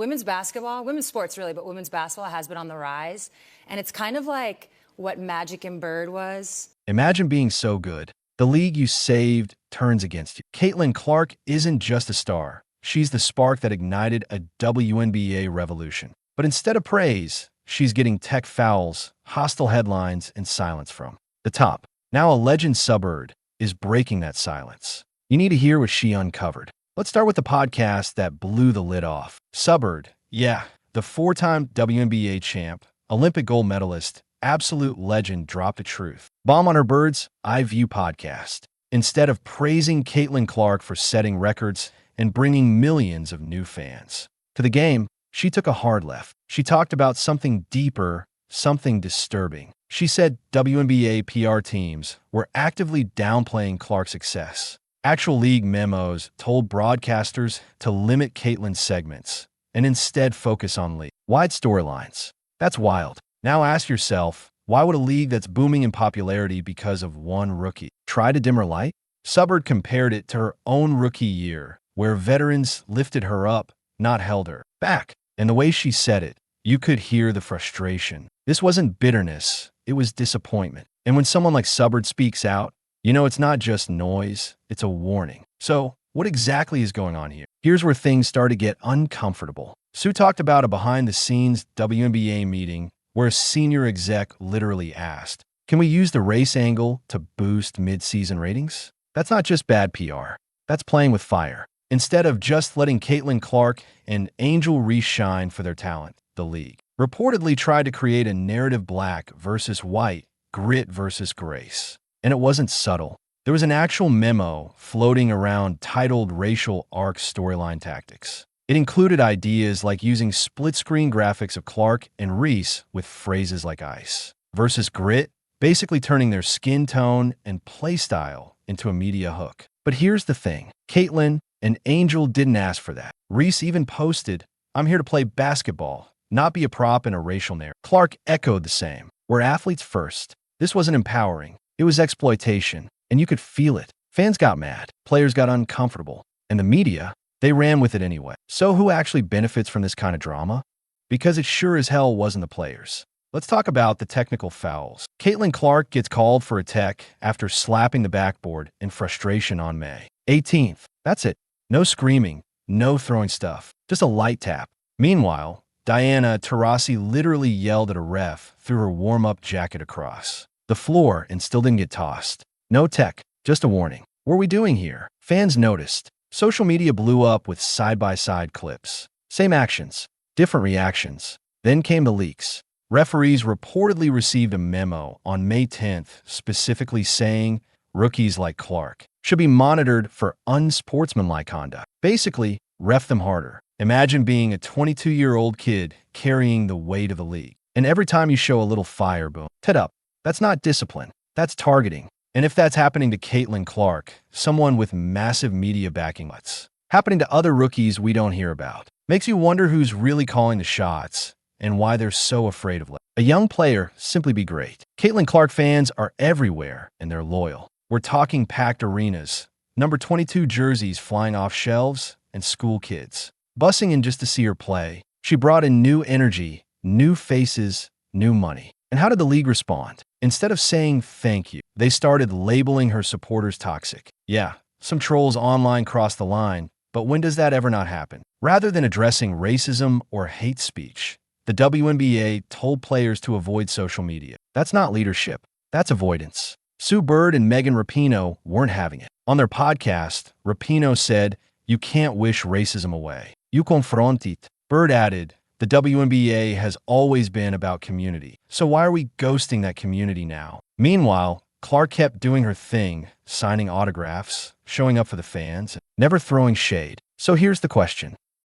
women's basketball, women's sports really, but women's basketball has been on the rise. And it's kind of like what Magic and Bird was. Imagine being so good. The league you saved turns against you. Caitlin Clark isn't just a star. She's the spark that ignited a WNBA revolution. But instead of praise, she's getting tech fouls, hostile headlines, and silence from the top. Now a legend suburb is breaking that silence. You need to hear what she uncovered. Let's start with the podcast that blew the lid off. Suburb, yeah, the four-time WNBA champ, Olympic gold medalist, absolute legend dropped the truth. Bomb on her Birds Eye View podcast. Instead of praising Caitlin Clark for setting records and bringing millions of new fans to the game, she took a hard left. She talked about something deeper, something disturbing. She said WNBA PR teams were actively downplaying Clark's success. Actual league memos told broadcasters to limit Caitlin's segments and instead focus on league-wide storylines. That's wild. Now ask yourself, why would a league that's booming in popularity because of one rookie try to dim her light? Suburb compared it to her own rookie year, where veterans lifted her up, not held her back. And the way she said it, you could hear the frustration. This wasn't bitterness, it was disappointment. And when someone like Suburb speaks out, you know it's not just noise, it's a warning. So, what exactly is going on here? Here's where things start to get uncomfortable. Sue talked about a behind-the-scenes WNBA meeting where a senior exec literally asked, "Can we use the race angle to boost mid-season ratings?" That's not just bad PR. That's playing with fire. Instead of just letting Caitlin Clark and Angel Reese shine for their talent, the league reportedly tried to create a narrative black versus white, grit versus grace. And it wasn't subtle. There was an actual memo floating around titled Racial Arc Storyline Tactics. It included ideas like using split-screen graphics of Clark and Reese with phrases like ice versus grit, basically turning their skin tone and playstyle into a media hook. But here's the thing. Caitlin and Angel didn't ask for that. Reese even posted, "I'm here to play basketball, not be a prop in a racial narrative." Clark echoed the same. We're athletes first. This wasn't empowering. It was exploitation, and you could feel it. Fans got mad, players got uncomfortable, and the media, they ran with it anyway. So who actually benefits from this kind of drama? Because it sure as hell wasn't the players. Let's talk about the technical fouls. Caitlin Clark gets called for a tech after slapping the backboard in frustration on May 18th. That's it. No screaming, no throwing stuff, just a light tap. Meanwhile, Diana Taurasi literally yelled at a ref through her warm-up jacket across the floor and still didn't get tossed. No tech, just a warning. What are we doing here? Fans noticed. Social media blew up with side-by-side clips. Same actions, different reactions. Then came the leaks. Referees reportedly received a memo on May 10th specifically saying rookies like Clark should be monitored for unsportsmanlike conduct. Basically, ref them harder. Imagine being a 22-year-old kid carrying the weight of the league. And every time you show a little fire, boom, tit up. That's not discipline. That's targeting. And if that's happening to Caitlin Clark, someone with massive media backing, what's happening to other rookies we don't hear about? Makes you wonder who's really calling the shots and why they're so afraid of a young player simply be great. Caitlin Clark fans are everywhere and they're loyal. We're talking packed arenas, number 22 jerseys flying off shelves, and school kids bussing in just to see her play. She brought in new energy, new faces, new money. And how did the league respond? Instead of saying thank you, they started labeling her supporters toxic. Yeah, some trolls online crossed the line, but when does that ever not happen? Rather than addressing racism or hate speech, the WNBA told players to avoid social media. That's not leadership. That's avoidance. Sue Bird and Megan Rapinoe weren't having it. On their podcast, Rapinoe said, "You can't wish racism away. You confront it." Bird added, "The WNBA has always been about community. So why are we ghosting that community now?" Meanwhile, Clark kept doing her thing, signing autographs, showing up for the fans, never throwing shade. So here's the question.